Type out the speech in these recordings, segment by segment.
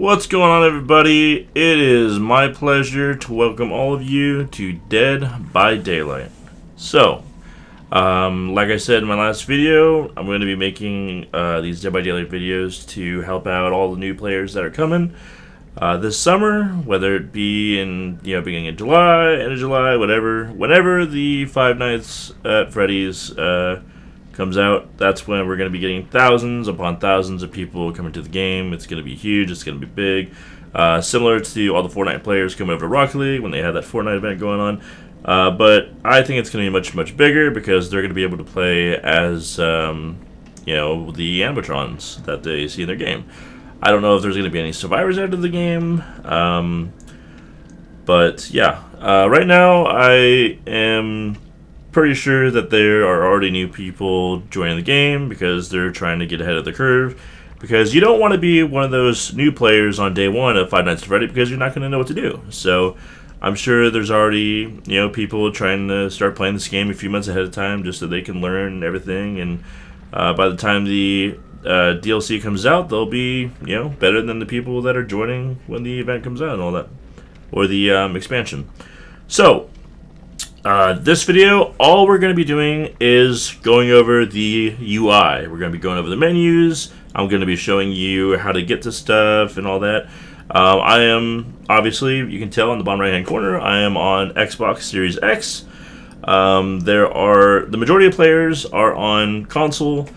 What's going on, everybody? It is my pleasure to welcome all of you to Dead by Daylight. So, like I said in my last video, I'm going to be making these Dead by Daylight videos to help out all the new players that are coming this summer, whether it be in beginning of July, end of July, whenever the Five Nights at Freddy's comes out. That's when we're going to be getting thousands upon thousands of people coming to the game. It's going to be huge. It's going to be big. Similar to all the Fortnite players coming over to Rocket League when they had that Fortnite event going on. But I think it's going to be much, much bigger because they're going to be able to play as, the animatrons that they see in their game. I don't know if there's going to be any survivors out of the game. But yeah, right now I am pretty sure that there are already new people joining the game because they're trying to get ahead of the curve. Because you don't want to be one of those new players on day one of Five Nights at Freddy's because you're not going to know what to do. So I'm sure there's already people trying to start playing this game a few months ahead of time just so they can learn everything. And by the time the DLC comes out, they'll be better than the people that are joining when the event comes out and all that, or the expansion. So this video, all we're going to be doing is going over the UI. We're going to be going over the menus. I'm going to be showing you how to get to stuff and all that. I am, obviously, you can tell in the bottom right hand corner, I am on Xbox Series X. The majority of players are on console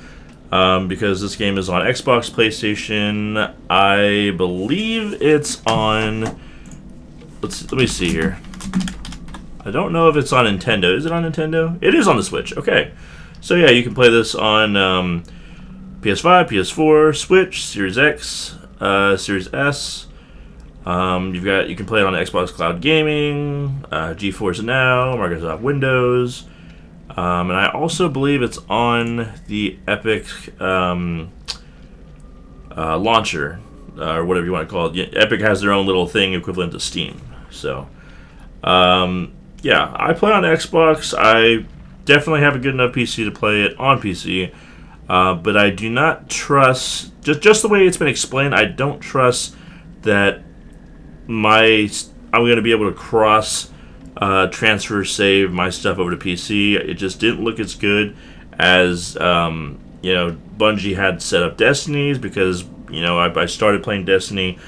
because this game is on Xbox, PlayStation. I believe it's on, let me see here. I don't know if it's on Nintendo. Is it on Nintendo? It is on the Switch. Okay. So yeah, you can play this on PS5, PS4, Switch, Series X, Series S. You can play it on Xbox Cloud Gaming, GeForce Now, Microsoft Windows, and I also believe it's on the Epic launcher, or whatever you want to call it. Epic has their own little thing equivalent to Steam. So, yeah, I play on Xbox. I definitely have a good enough PC to play it on PC, but I do not trust, just the way it's been explained, I don't trust that I'm going to be able to cross transfer save my stuff over to PC. It just didn't look as good as Bungie had set up Destiny's, because I started playing Destiny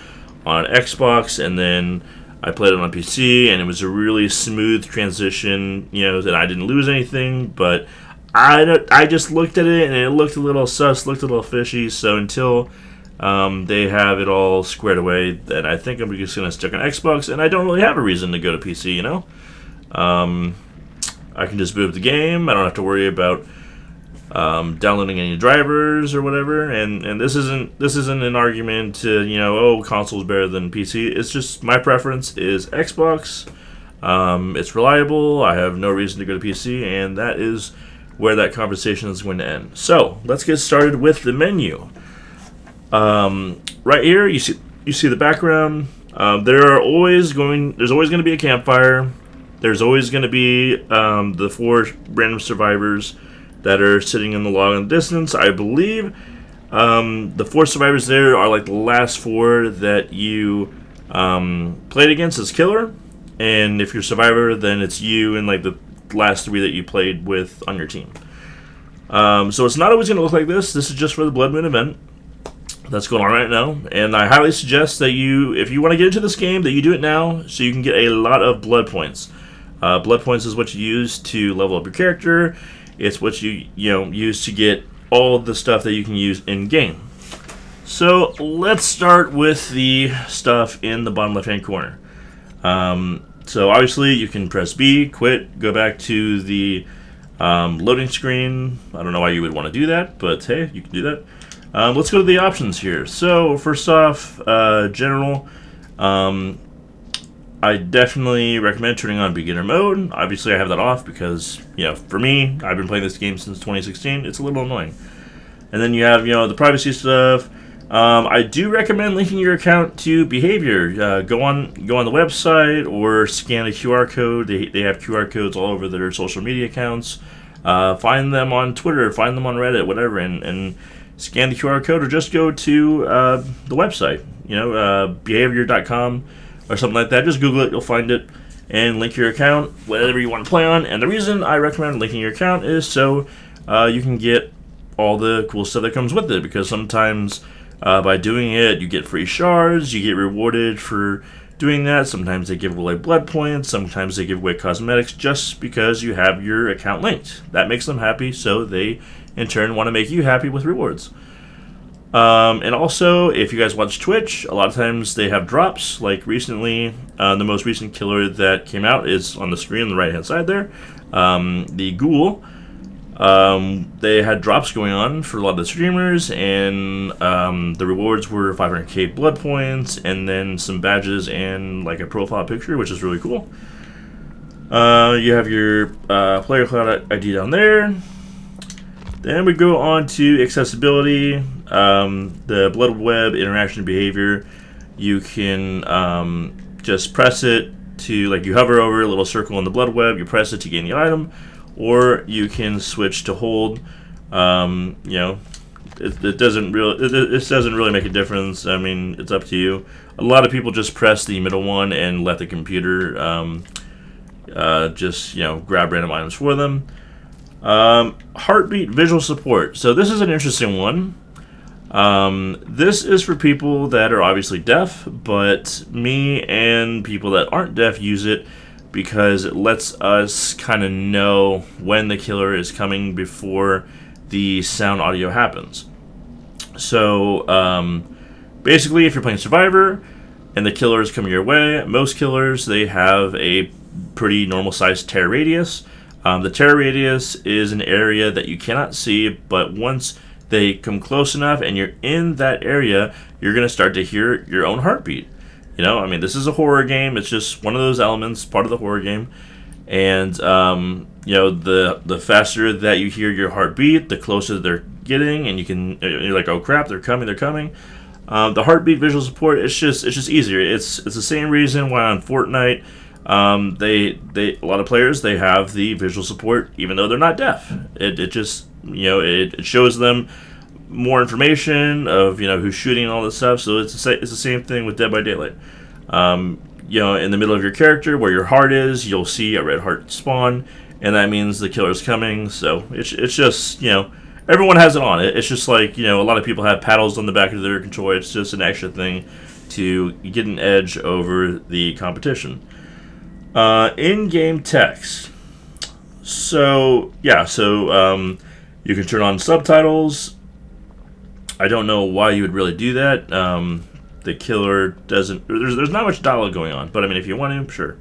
on Xbox and then I played it on PC, and it was a really smooth transition, that I didn't lose anything, but I just looked at it, and it looked a little sus, looked a little fishy, so until they have it all squared away, then I think I'm just going to stick on Xbox, and I don't really have a reason to go to PC, I can just boot up the game. I don't have to worry about downloading any drivers or whatever, and this isn't an argument to console's better than PC. It's just my preference is Xbox. It's reliable. I have no reason to go to PC, and that is where that conversation is going to end. So let's get started with the menu. Right here, you see the background. There's always going to be a campfire. There's always going to be the 4 random survivors that are sitting in the log in the distance. I believe the 4 survivors there are like the last 4 that you played against as killer, and if you're a survivor, then it's you and like the last 3 that you played with on your team. So it's not always going to look like this. This is just for the Blood Moon event that's going on right now, and I highly suggest that if you want to get into this game, that you do it now so you can get a lot of blood points. Blood points is what you use to level up your character. It's what you use to get all the stuff that you can use in game. So let's start with the stuff in the bottom left hand corner. So obviously you can press B, quit, go back to the loading screen. I don't know why you would want to do that, but hey, you can do that. Let's go to the options here. So first off, general. I definitely recommend turning on beginner mode. Obviously, I have that off because, for me, I've been playing this game since 2016. It's a little annoying. And then you have, the privacy stuff. I do recommend linking your account to behavior. Go on the website or scan a QR code. They have QR codes all over their social media accounts. Find them on Twitter, find them on Reddit, whatever, and scan the QR code, or just go to the website. behavior.com or something like that. Just Google it, you'll find it, and link your account, whatever you want to play on. And the reason I recommend linking your account is so you can get all the cool stuff that comes with it, because sometimes by doing it, you get free shards, you get rewarded for doing that. Sometimes they give away blood points, sometimes they give away cosmetics just because you have your account linked. That makes them happy, so they in turn want to make you happy with rewards. And also, if you guys watch Twitch, a lot of times they have drops. Like recently, the most recent killer that came out is on the screen on the right hand side there, the Ghoul. They had drops going on for a lot of the streamers, and the rewards were 500k blood points, and then some badges and like a profile picture, which is really cool. You have your player cloud ID down there. Then we go on to accessibility, the blood web interaction behavior. You can just press it to, like, you hover over a little circle in the blood web, you press it to gain the item, or you can switch to hold. It doesn't really make a difference. I mean, it's up to you. A lot of people just press the middle one and let the computer just grab random items for them. Heartbeat visual support. So this is an interesting one. This is for people that are obviously deaf, but me and people that aren't deaf use it because it lets us kind of know when the killer is coming before the sound audio happens. So basically, if you're playing Survivor and the killer is coming your way, most killers, they have a pretty normal sized tear radius. The tear radius is an area that you cannot see, but once they come close enough and you're in that area, you're going to start to hear your own heartbeat. This is a horror game. It's just one of those elements, part of the horror game. And, the faster that you hear your heartbeat, the closer they're getting, and you're like, oh crap, they're coming. The heartbeat visual support, it's just easier. It's the same reason why on Fortnite, a lot of players, they have the visual support even though they're not deaf. It shows them more information of who's shooting and all this stuff. So it's the same thing with Dead by Daylight. In the middle of your character where your heart is, you'll see a red heart spawn, and that means the killer's coming. So it's just everyone has it on. It's just like a lot of people have paddles on the back of their controller. It's just an extra thing to get an edge over the competition. In-game text. So you can turn on subtitles. I don't know why you would really do that. The killer doesn't. There's not much dialogue going on, but I mean, if you want to, sure.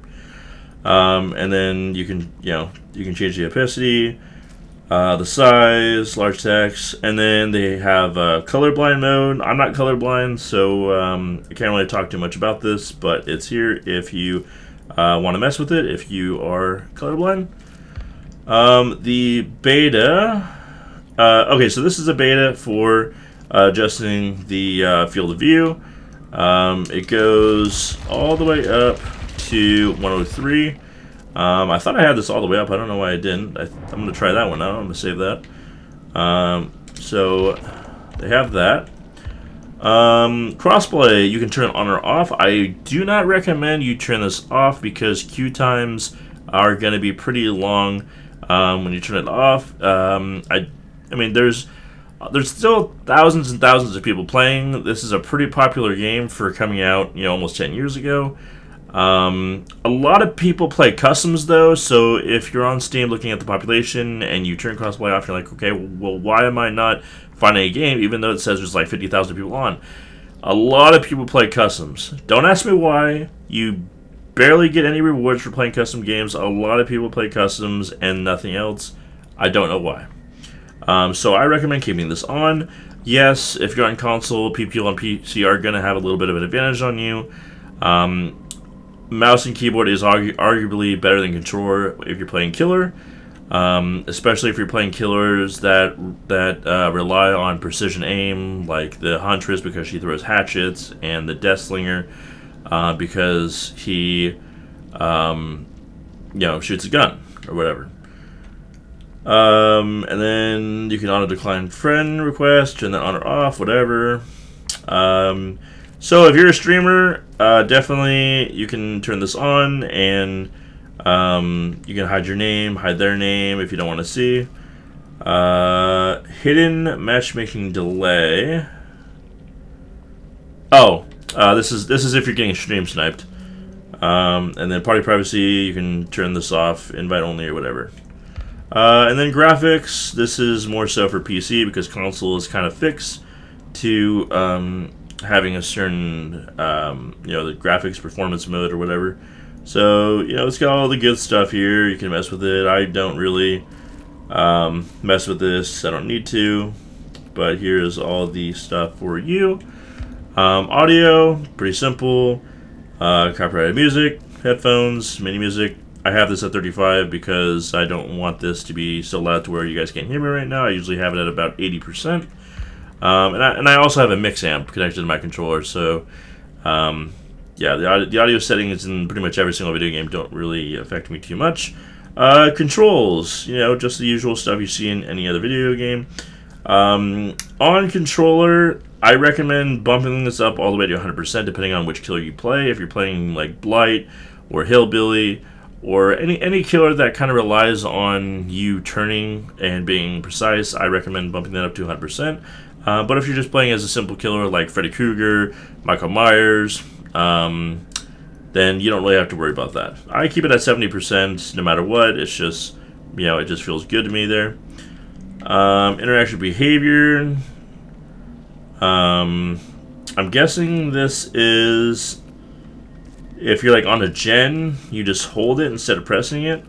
And then you can change the opacity, the size, large text, and then they have colorblind mode. I'm not colorblind, so I can't really talk too much about this, but it's here if you want to mess with it. If you are colorblind. The beta. Okay, so this is a beta for adjusting the field of view. It goes all the way up to 103. I thought I had this all the way up. I don't know why I didn't. I'm going to try that one out. I'm going to save that. So they have that. Crossplay, you can turn it on or off. I do not recommend you turn this off because queue times are going to be pretty long when you turn it off. I mean, there's still thousands and thousands of people playing. This is a pretty popular game for coming out, almost 10 years ago. A lot of people play customs though, so if you're on Steam looking at the population and you turn crossplay off, you're like, okay, well, why am I not finding a game even though it says there's like 50,000 people on? A lot of people play customs. Don't ask me why. You barely get any rewards for playing custom games. A lot of people play customs and nothing else. I don't know why. So I recommend keeping this on. Yes, if you're on console, people on PC are going to have a little bit of an advantage on you. Mouse and keyboard is arguably better than controller if you're playing killer, especially if you're playing killers that rely on precision aim, like the Huntress because she throws hatchets, and the Deathslinger because he shoots a gun or whatever. And then you can auto decline friend request, turn that on or off, whatever. So if you're a streamer, definitely you can turn this on, and you can hide your name, hide their name if you don't want to see. Hidden matchmaking delay. Oh, this is if you're getting stream sniped. And then party privacy, you can turn this off, invite only or whatever. And then graphics, this is more so for PC because console is kind of fixed to having a certain, the graphics performance mode or whatever. So, it's got all the good stuff here. You can mess with it. I don't really mess with this. I don't need to. But here's all the stuff for you. Audio, pretty simple. Copyrighted music, headphones, mini music. I have this at 35 because I don't want this to be so loud to where you guys can't hear me right now. I usually have it at about 80%. And I also have a mix amp connected to my controller, so yeah, the audio settings in pretty much every single video game don't really affect me too much. Controls, just the usual stuff you see in any other video game. On controller, I recommend bumping this up all the way to 100% depending on which killer you play. If you're playing like Blight or Hillbilly or any killer that kind of relies on you turning and being precise, I recommend bumping that up to 100%. But if you're just playing as a simple killer like Freddy Krueger, Michael Myers, then you don't really have to worry about that. I keep it at 70% no matter what. It's just, it just feels good to me there. Interaction behavior. I'm guessing this is if you're like on a gen, you just hold it instead of pressing it,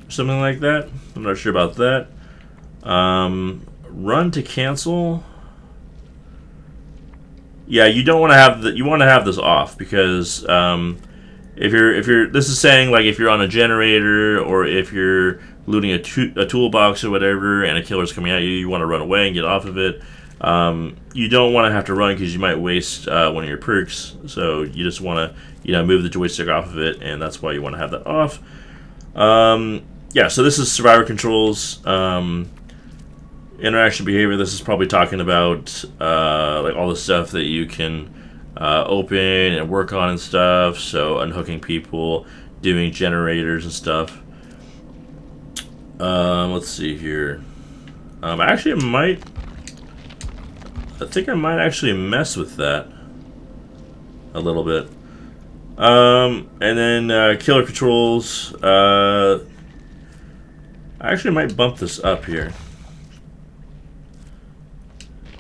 something like that. I'm not sure about that. Run to cancel. Yeah, you don't want to have you want to have this off because if you're this is saying like if you're on a generator or if you're looting a toolbox or whatever and a killer's coming at you, you want to run away and get off of it. You don't want to have to run because you might waste one of your perks. So you just want to move the joystick off of it, and that's why you want to have that off. Yeah, so this is survivor controls. Interaction behavior, this is probably talking about like all the stuff that you can open and work on and stuff. So unhooking people, doing generators and stuff. Let's see here. I think I might actually mess with that a little bit. And then killer controls. I actually might bump this up here.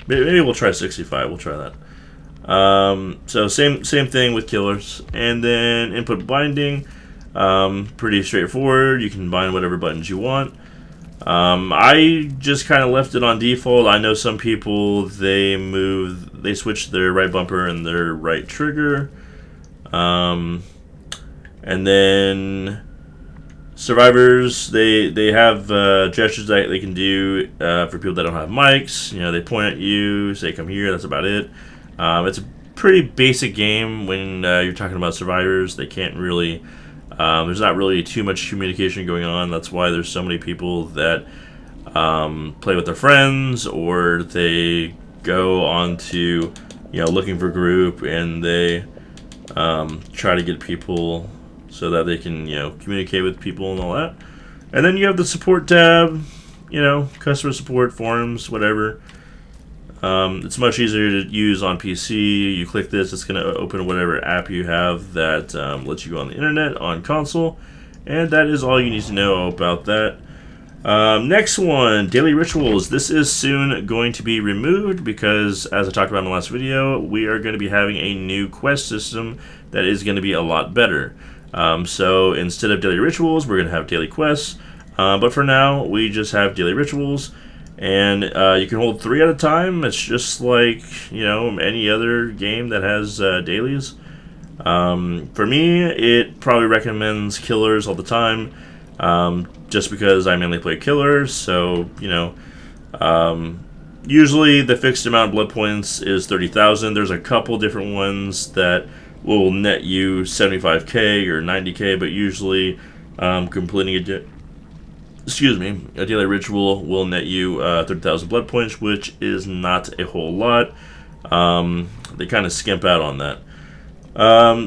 Maybe we'll try 65. We'll try that. So same thing with killers. And then input binding. Pretty straightforward. You can bind whatever buttons you want. I just kind of left it on default. I know some people, they switch their right bumper and their right trigger. And then survivors, they have gestures that they can do for people that don't have mics. They point at you, say come here, that's about it. It's a pretty basic game when you're talking about survivors. They can't really there's not really too much communication going on. That's why there's so many people that play with their friends, or they go on to looking for group, and they try to get people so that they can communicate with people and all that. And then you have the support tab, customer support, forums, whatever. It's much easier to use on PC. You click this, it's going to open whatever app you have that lets you go on the internet on console, and that is all you need to know about that. Next one, daily rituals. This is soon going to be removed because, as I talked about in the last video, we are going to be having a new quest system that is going to be a lot better. So instead of daily rituals, we're going to have daily quests, but for now we just have daily rituals. And you can hold 3 at a time. It's just like any other game that has dailies. For me, it probably recommends killers all the time, just because I mainly play killers. So usually the fixed amount of blood points is 30,000. There's a couple different ones that will net you 75k or 90k, but usually completing a daily ritual will net you 30,000 blood points, which is not a whole lot. They kind of skimp out on that.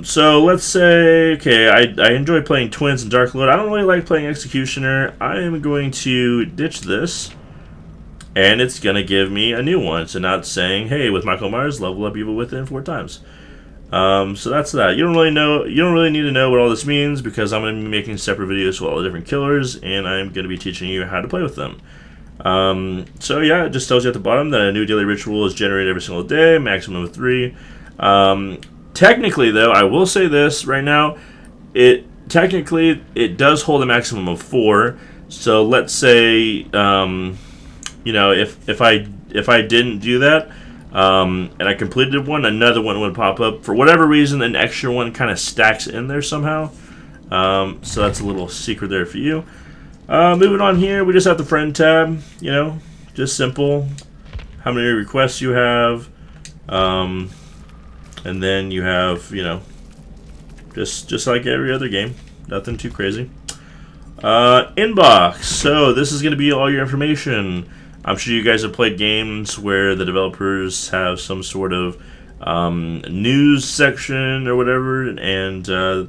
So let's say, okay, I enjoy playing Twins and Dark Lord. I don't really like playing Executioner. I am going to ditch this, and it's going to give me a new one. So not saying, hey, with Michael Myers, level up evil within 4 times. So that's that. You don't really need to know what all this means, because I'm going to be making separate videos for all the different killers, and I'm going to be teaching you how to play with them. So yeah, it just tells you at the bottom that a new daily ritual is generated every single day, maximum of 3. Technically, though, I will say this right now, it does hold a maximum of 4. So let's say, you know, if I didn't do that, and I completed one, another one would pop up. For whatever reason, an extra one kind of stacks in there somehow. So that's a little secret there for you. Moving on here, we just have the friend tab, you know, just simple. How many requests you have, and then you have, you know, just like every other game, nothing too crazy. Inbox, so this is going to be all your information. I'm sure you guys have played games where the developers have some sort of news section or whatever, and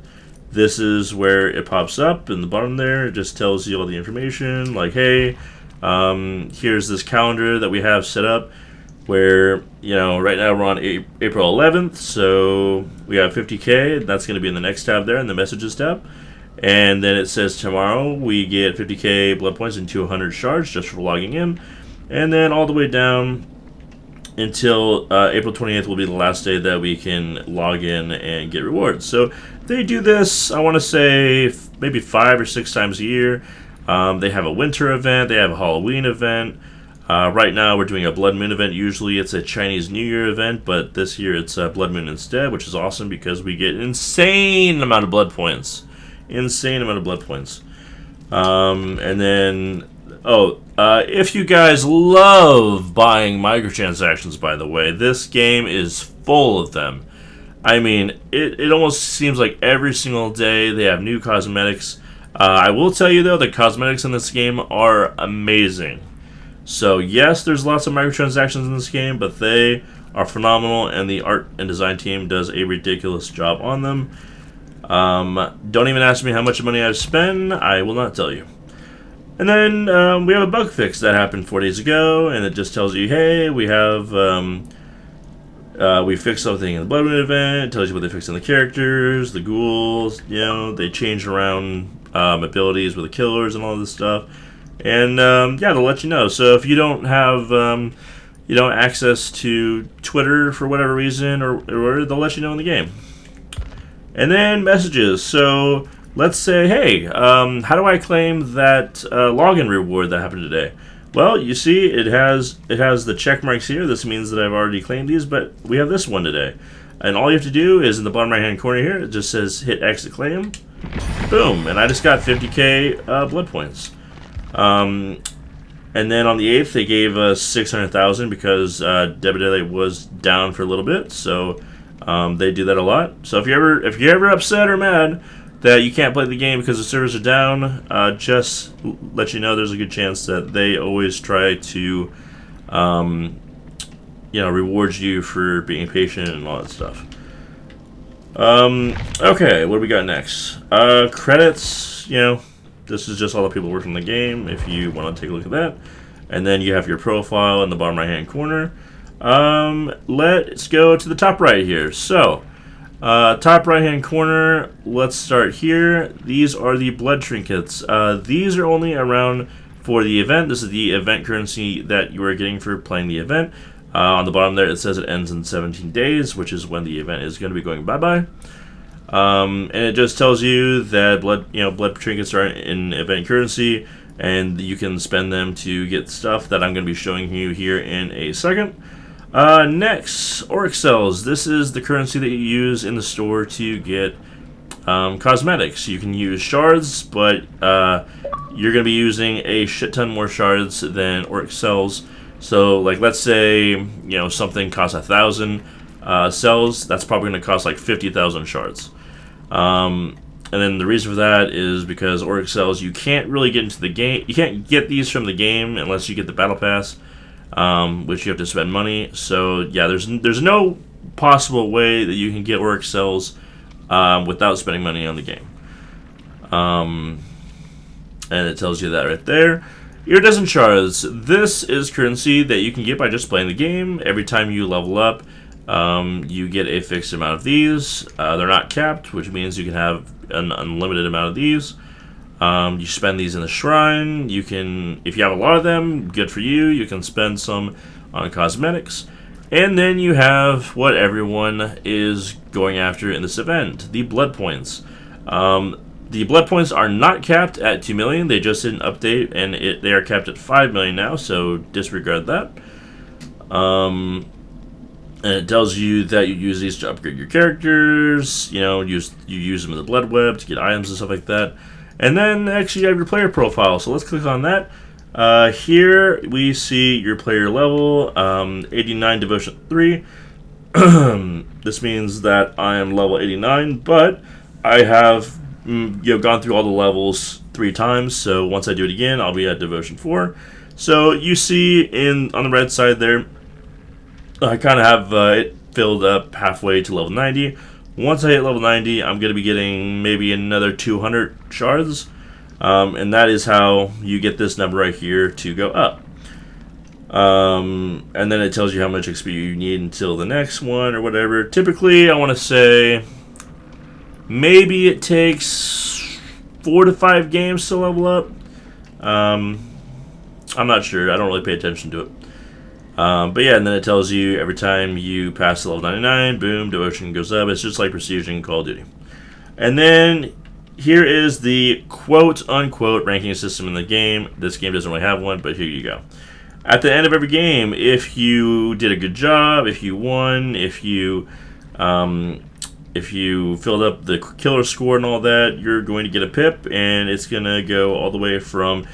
this is where it pops up in the bottom there. It just tells you all the information, like, hey, here's this calendar that we have set up, where, you know, right now we're on April 11th, so we have 50K. That's going to be in the next tab there, in the messages tab. And then it says tomorrow we get 50K blood points and 200 shards just for logging in. And then all the way down until April 28th will be the last day that we can log in and get rewards. So they do this, I want to say, maybe 5 or 6 times a year. They have a winter event, they have a Halloween event. Right now we're doing a Blood Moon event. Usually it's a Chinese New Year event, but this year it's Blood Moon instead, which is awesome because we get an insane amount of blood points. Insane amount of blood points. And then, if you guys love buying microtransactions, by the way, this game is full of them. I mean, it almost seems like every single day they have new cosmetics. I will tell you, though, the cosmetics in this game are amazing. So, yes, there's lots of microtransactions in this game, but they are phenomenal, and the art and design team does a ridiculous job on them. Don't even ask me how much money I've spent. I will not tell you. And then we have a bug fix that happened 4 days ago, and it just tells you, hey, we have we fixed something in the Blood Moon event. It tells you what they fixed in the characters, the ghouls. You know, they changed around abilities with the killers and all this stuff. And yeah, they'll let you know. So if you don't have access to Twitter for whatever reason, or they'll let you know in the game. And then messages. So let's say, hey, how do I claim that login reward that happened today? Well, you see, it has the check marks here. This means that I've already claimed these, but we have this one today. And all you have to do is in the bottom right-hand corner here, it just says hit X to claim. Boom, and I just got 50K blood points. And then on the 8th, they gave us 600,000 because Debit Daily was down for a little bit. So they do that a lot. So if you're ever upset or mad that you can't play the game because the servers are down, just let you know there's a good chance that they always try to, reward you for being patient and all that stuff. Okay, what do we got next? Credits, this is just all the people working the game, if you want to take a look at that. And then you have your profile in the bottom right-hand corner. Let's go to the top right here. So, top right-hand corner, let's start here. These are the blood trinkets. These are only around for the event. This is the event currency that you are getting for playing the event. On the bottom there, it says it ends in 17 days, which is when the event is going to be going bye-bye. And it just tells you that blood trinkets are in event currency, and you can spend them to get stuff that I'm going to be showing you here in a second. Next, Auric cells. This is the currency that you use in the store to get cosmetics. You can use shards, but you're going to be using a shit ton more shards than Auric cells. So, like, let's say something costs 1,000 cells. That's probably going to cost like 50,000 shards. And then the reason for that is because Auric cells, you can't really get into the game. You can't get these from the game unless you get the battle pass. which you have to spend money. So yeah, there's no possible way that you can get orc cells without spending money on the game. And it tells you that right there. Iridescent shards. This is currency that you can get by just playing the game. Every time you level up, you get a fixed amount of these. They're not capped, which means you can have an unlimited amount of these. You spend these in the shrine. You can, if you have a lot of them, good for you. You can spend some on cosmetics. And then you have what everyone is going after in this event, the blood points. The blood points are not capped at 2 million. They just did an update, and they are capped at 5 million now, so disregard that. And it tells you that you use these to upgrade your characters. You know, you use them in the blood web to get items and stuff like that. And then actually you have your player profile. So let's click on that. Here we see your player level, 89 Devotion 3. This means that I am level 89, but I have gone through all the levels 3 times. So once I do it again, I'll be at Devotion 4. So you see on the red side there, I kind of have it filled up halfway to level 90. Once I hit level 90, I'm going to be getting maybe another 200 shards. And that is how you get this number right here to go up. And then it tells you how much XP you need until the next one or whatever. Typically, I want to say maybe it takes 4 to 5 games to level up. I'm not sure. I don't really pay attention to it. But yeah, and then it tells you every time you pass level 99, boom, devotion goes up. It's just like Prestige in Call of Duty. And then here is the quote-unquote ranking system in the game. This game doesn't really have one, but here you go. At the end of every game, if you did a good job, if you won, if you filled up the killer score and all that, you're going to get a pip, and it's going to go all the way from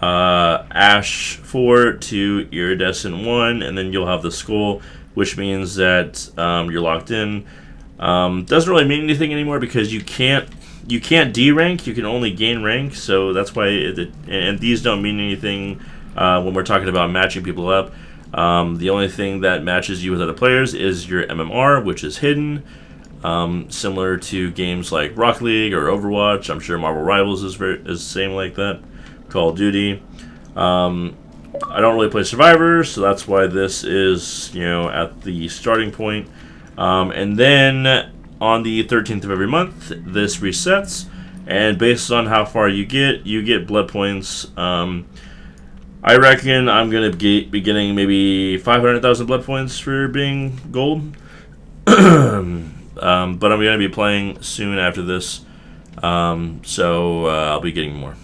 Ash 4 to Iridescent 1, and then you'll have the skull, which means that you're locked in. Doesn't really mean anything anymore because you can't D rank, you can only gain rank, so that's why and these don't mean anything when we're talking about matching people up. The only thing that matches you with other players is your MMR, which is hidden, similar to games like Rocket League or Overwatch. I'm sure Marvel Rivals is the same like that. Call of Duty. I don't really play Survivor, so that's why this is, at the starting point. And then on the 13th of every month, this resets, and based on how far you get blood points. I reckon I'm going to be getting maybe 500,000 blood points for being gold. But I'm going to be playing soon after this, so I'll be getting more.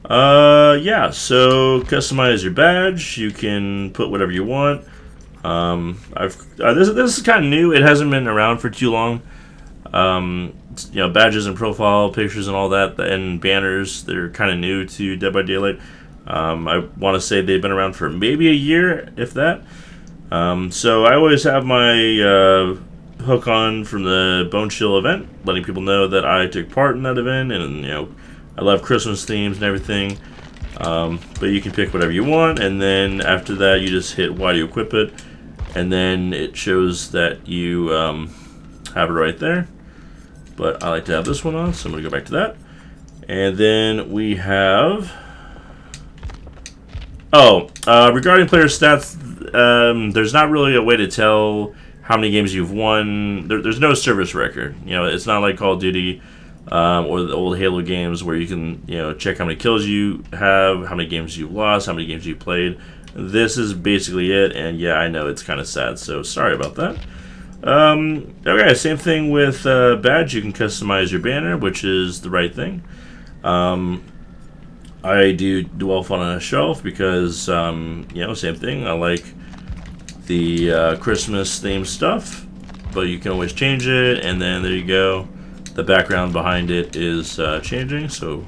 Yeah, so customize your badge. You can put whatever you want. This is kind of new. It hasn't been around for too long. Badges and profile pictures and all that, and banners, they're kind of new to Dead by Daylight. I want to say they've been around for maybe a year, if that. So I always have my hook on from the Bone Chill event, letting people know that I took part in that event, and I love Christmas themes and everything. But you can pick whatever you want, and then after that you just hit Y to equip it, and then it shows that you have it right there. But I like to have this one on, so I'm going to go back to that. And then we have... regarding player stats, there's not really a way to tell how many games you've won. There's no service record. It's not like Call of Duty or the old Halo games where you can check how many kills you have, how many games you've lost, how many games you've played. This is basically it, and yeah, I know it's kind of sad, so sorry about that. Okay, same thing with badge. You can customize your banner, which is the right thing. I do Dwelf on a Shelf because, same thing. I like the Christmas themed stuff, but you can always change it, and then there you go. The background behind it is changing, so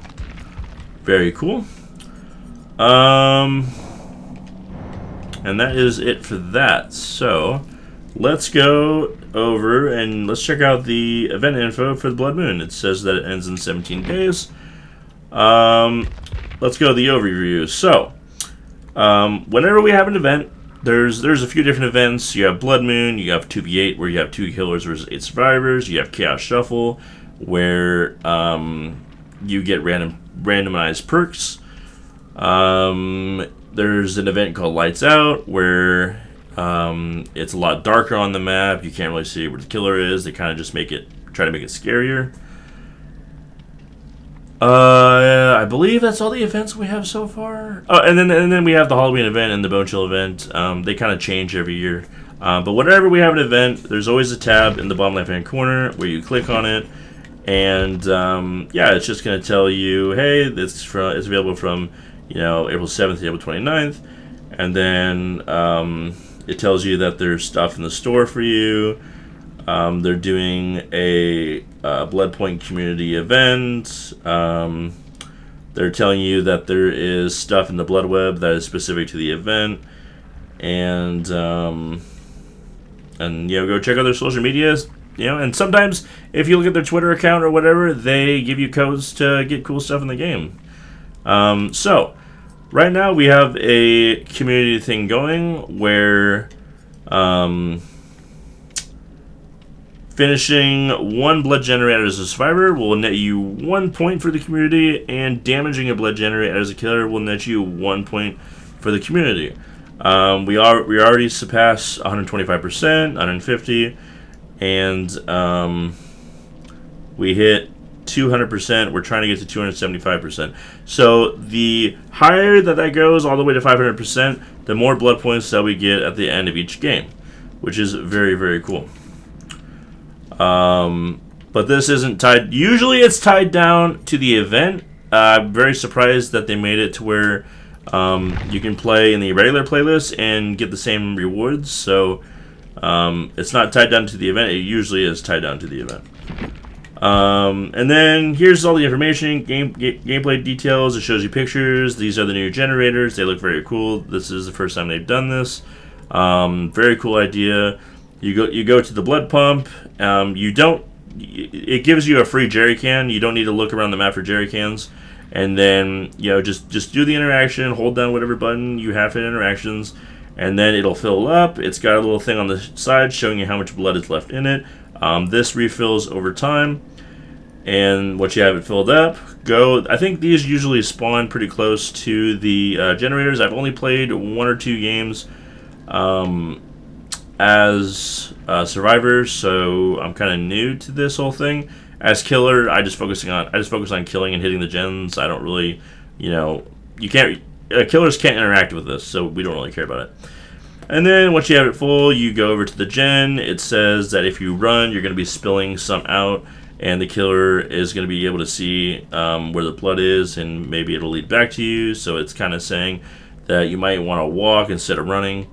very cool. And that is it for that. So let's go over and let's check out the event info for the Blood Moon. It says that it ends in 17 days. Let's go to the overview. So Whenever we have an event, there's a few different events. You have Blood Moon, you have 2v8, where you have 2 killers versus 8 survivors. You have Chaos Shuffle, where you get randomized perks. There's an event called Lights Out, where it's a lot darker on the map. You can't really see where the killer is. They kind of just try to make it scarier. I believe that's all the events we have so far. Oh, and then we have the Halloween event and the Bone Chill event. They kind of change every year. But whenever we have an event, there's always a tab in the bottom left-hand corner where you click on it, and yeah, it's just going to tell you, hey, it's available from April 7th to April 29th, and then it tells you that there's stuff in the store for you. They're doing a Bloodpoint community event. They're telling you that there is stuff in the Blood Web that is specific to the event, and go check out their social medias. And sometimes if you look at their Twitter account or whatever, they give you codes to get cool stuff in the game. So right now we have a community thing going where finishing 1 blood generator as a survivor will net you 1 point for the community, and damaging a blood generator as a killer will net you 1 point for the community. We already surpassed 125%, 150, and we hit 200%. We're trying to get to 275%. So the higher that goes, all the way to 500%, the more blood points that we get at the end of each game, which is very, very cool. But this isn't tied. Usually it's tied down to the event. I'm very surprised that they made it to where you can play in the regular playlist and get the same rewards. So it's not tied down to the event. It usually is tied down to the event. And then here's all the information, gameplay details. It shows you pictures. These are the new generators. They look very cool. This is the first time they've done this. Very cool idea. You go to the blood pump. It gives you a free jerry can. You don't need to look around the map for jerry cans. And then just do the interaction. Hold down whatever button you have in interactions, and then it'll fill up. It's got a little thing on the side showing you how much blood is left in it. This refills over time, and once you have it filled up, go. I think these usually spawn pretty close to the generators. I've only played 1 or 2 games as survivors, so I'm kind of new to this whole thing. As killer, I just focus on killing and hitting the gens. I don't really, killers can't interact with this, so we don't really care about it. And then once you have it full, you go over to the gen. It says that if you run, you're going to be spilling some out, and the killer is going to be able to see where the blood is, and maybe it'll lead back to you. So it's kind of saying that you might want to walk instead of running.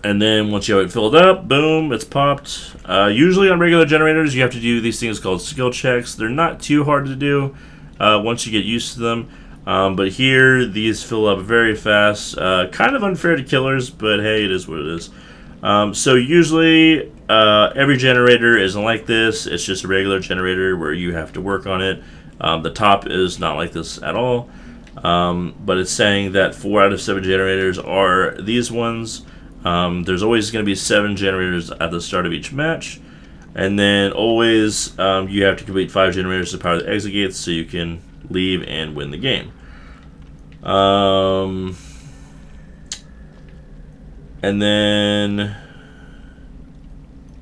And then once you have it filled up, boom, it's popped. Usually on regular generators, you have to do these things called skill checks. They're not too hard to do once you get used to them. But here, these fill up very fast. Kind of unfair to killers, but hey, it is what it is. So usually, every generator isn't like this. It's just a regular generator where you have to work on it. The top is not like this at all. But it's saying that 4 out of 7 generators are these ones. There's always going to be 7 generators at the start of each match. And then always you have to complete 5 generators to power the exit gates so you can leave and win the game. And then,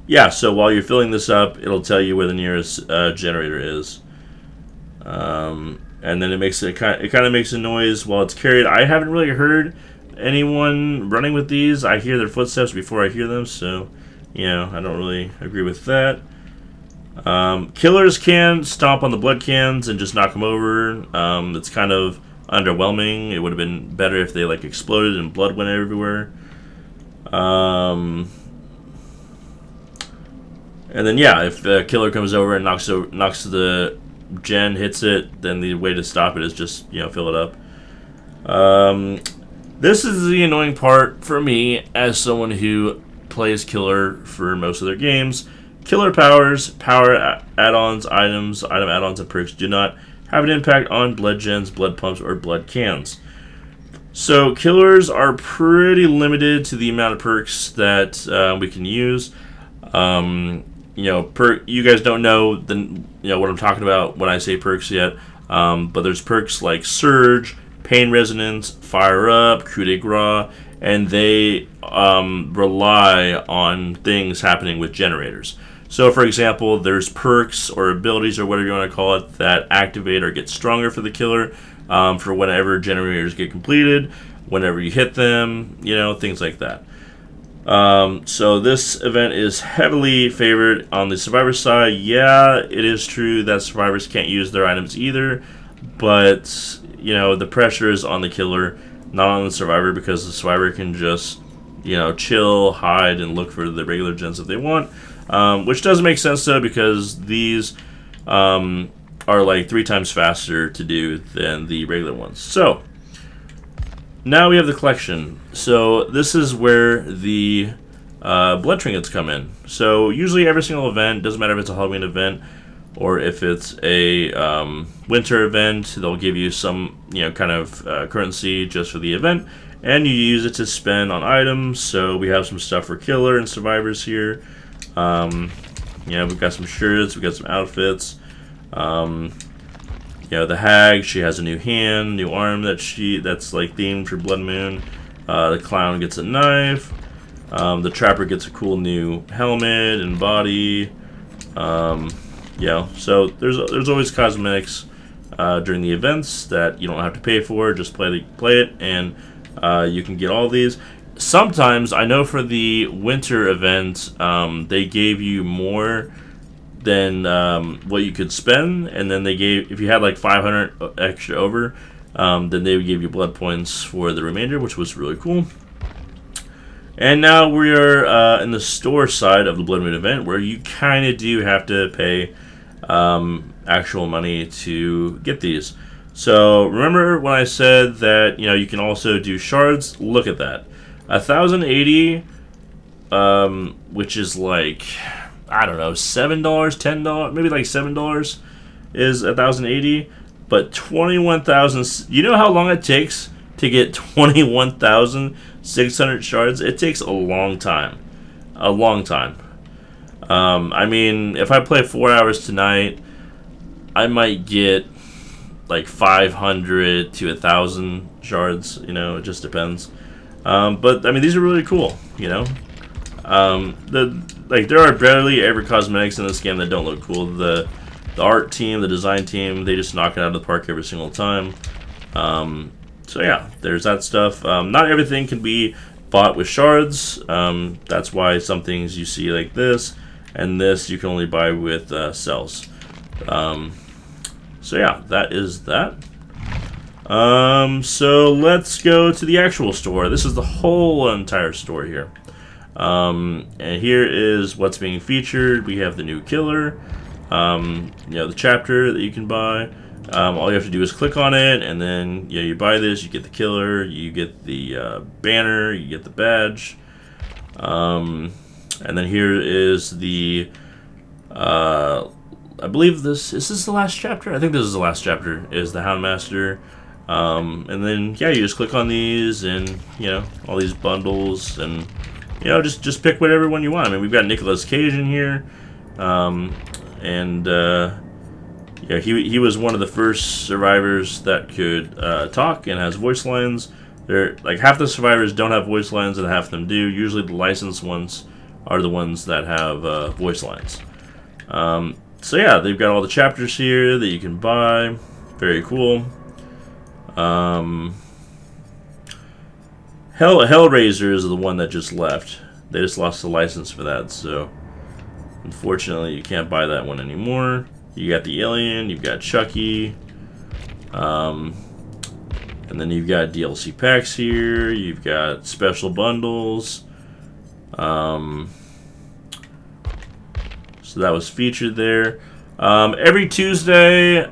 yeah, so while you're filling this up, it'll tell you where the nearest generator is. And then it kind of makes a noise while it's carried. I haven't really heard anyone running with these. I hear their footsteps before I hear them, so I don't really agree with that. Killers can stomp on the blood cans and just knock them over. It's kind of underwhelming. It would have been better if they exploded and blood went everywhere. And then if the killer comes over and knocks the gen, hits it, then the way to stop it is just fill it up. This is the annoying part for me as someone who plays killer for most of their games. Killer powers, power add-ons, item add-ons, and perks do not have an impact on blood gens, blood pumps, or blood cans. So killers are pretty limited to the amount of perks that we can use. You guys don't know what I'm talking about when I say perks yet. But there's perks like Surge, Pain Resonance, Fire Up, Coup de Grace, and they rely on things happening with generators. So, for example, there's perks or abilities or whatever you want to call it that activate or get stronger for the killer for whenever generators get completed, whenever you hit them, things like that. So this event is heavily favored on the survivor side. Yeah, it is true that survivors can't use their items either, but the pressure is on the killer, not on the survivor, because the survivor can just chill, hide, and look for the regular gens if they want, which doesn't make sense though, because these are like 3 times faster to do than the regular ones. So now we have the collection. So this is where the blood trinkets come in. So usually every single event, doesn't matter if it's a Halloween event or if it's a winter event, they'll give you some kind of currency just for the event, and you use it to spend on items. So we have some stuff for killer and survivors here. We've got some shirts, we've got some outfits. The hag, she has a new hand, new arm that's like themed for Blood Moon. The clown gets a knife. The trapper gets a cool new helmet and body. So there's always cosmetics during the events that you don't have to pay for. Just play it, and you can get all these. Sometimes I know for the winter event, they gave you more than what you could spend, and then if you had like 500 extra over, then they would give you blood points for the remainder, which was really cool. And now we are in the store side of the Blood Moon event, where you kind of do have to pay actual money to get these. So remember when I said that you can also do shards? Look at that, 1,080, which is like, I don't know, $7, $10, maybe like $7 is 1,080, but 21,000. You know how long it takes to get 21,600 shards? It takes a long time, I mean, if I play 4 hours tonight, I might get like 500 to 1,000 shards. It just depends. But I mean, these are really cool. There are barely ever cosmetics in this game that don't look cool. The art team, the design team, they just knock it out of the park every single time. So yeah, there's that stuff. Not everything can be bought with shards. That's why some things you see like this and this you can only buy with cells. So yeah, that is that. So let's go to the actual store. This is the whole entire store here. And here is what's being featured. We have the new killer, the chapter that you can buy. All you have to do is click on it, and then you buy this. You get the killer, you get the banner, you get the badge, and then here is the. I believe is this the last chapter? I think this is the last chapter. Is the Houndmaster. And then you just click on these, and all these bundles, and just pick whatever one you want. I mean, we've got Nicolas Cage in here, he was one of the first survivors that could talk and has voice lines. They're like, half the survivors don't have voice lines and half of them do. Usually the licensed ones are the ones that have voice lines. So yeah, they've got all the chapters here that you can buy. Very cool. Hellraiser is the one that just left. They just lost the license for that, so unfortunately you can't buy that one anymore. You got the Alien, you've got Chucky, and then you've got DLC packs here, you've got special bundles. So that was featured there. Every Tuesday,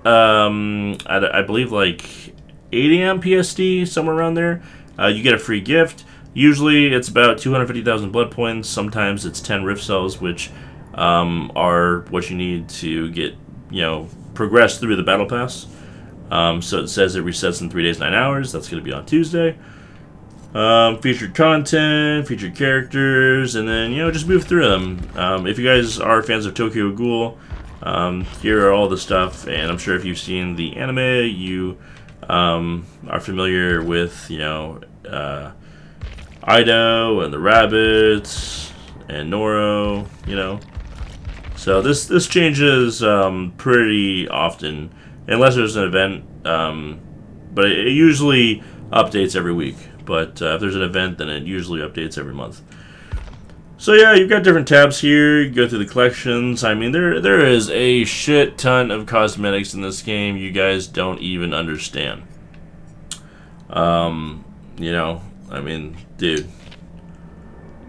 I believe like 8 a.m. PST, somewhere around there, you get a free gift. Usually it's about 250,000 blood points. Sometimes it's 10 rift cells, which are what you need to get, progress through the battle pass. So it says it resets in 3 days, 9 hours. That's going to be on Tuesday. Featured content, featured characters, and then, just move through them. If you guys are fans of Tokyo Ghoul, here are all the stuff, and I'm sure if you've seen the anime, you are familiar with, Ido and the rabbits and Noro, So this changes pretty often, unless there's an event, but it usually updates every week. But if there's an event, then it usually updates every month. So yeah, you've got different tabs here. You go through the collections. I mean, there is a shit ton of cosmetics in this game you guys don't even understand. I mean, dude,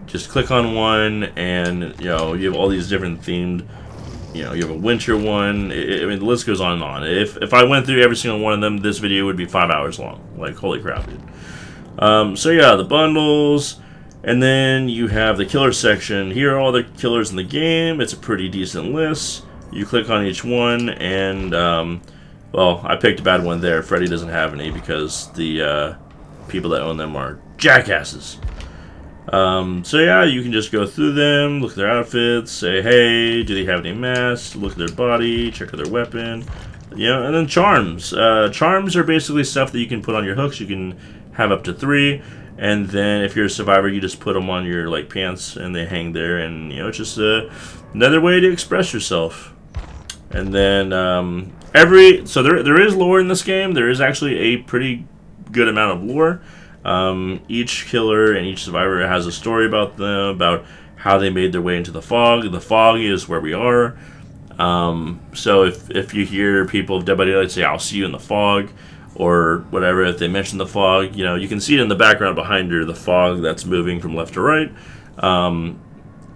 just click on one, and you have all these different themed. You have a winter one. I mean, the list goes on and on. If I went through every single one of them, this video would be 5 hours long. Like, holy crap, dude. So yeah, the bundles, and then you have the killer section. Here are all the killers in the game. It's a pretty decent list. You click on each one, and well, I picked a bad one there. Freddy doesn't have any because the people that own them are jackasses. So yeah, you can just go through them, look at their outfits, say, hey, do they have any masks, look at their body, check out their weapon, and then charms. Charms are basically stuff that you can put on your hooks. You can have up to 3, and then if you're a survivor, you just put them on your pants, and they hang there, and it's just another way to express yourself. And then so there is lore in this game. There is actually a pretty good amount of lore. Each killer and each survivor has a story about them, about how they made their way into the fog. The fog is where we are. So if you hear people of Dead by Daylight say, I'll see you in the fog, or whatever, if they mention the fog, you can see it in the background behind her, the fog that's moving from left to right.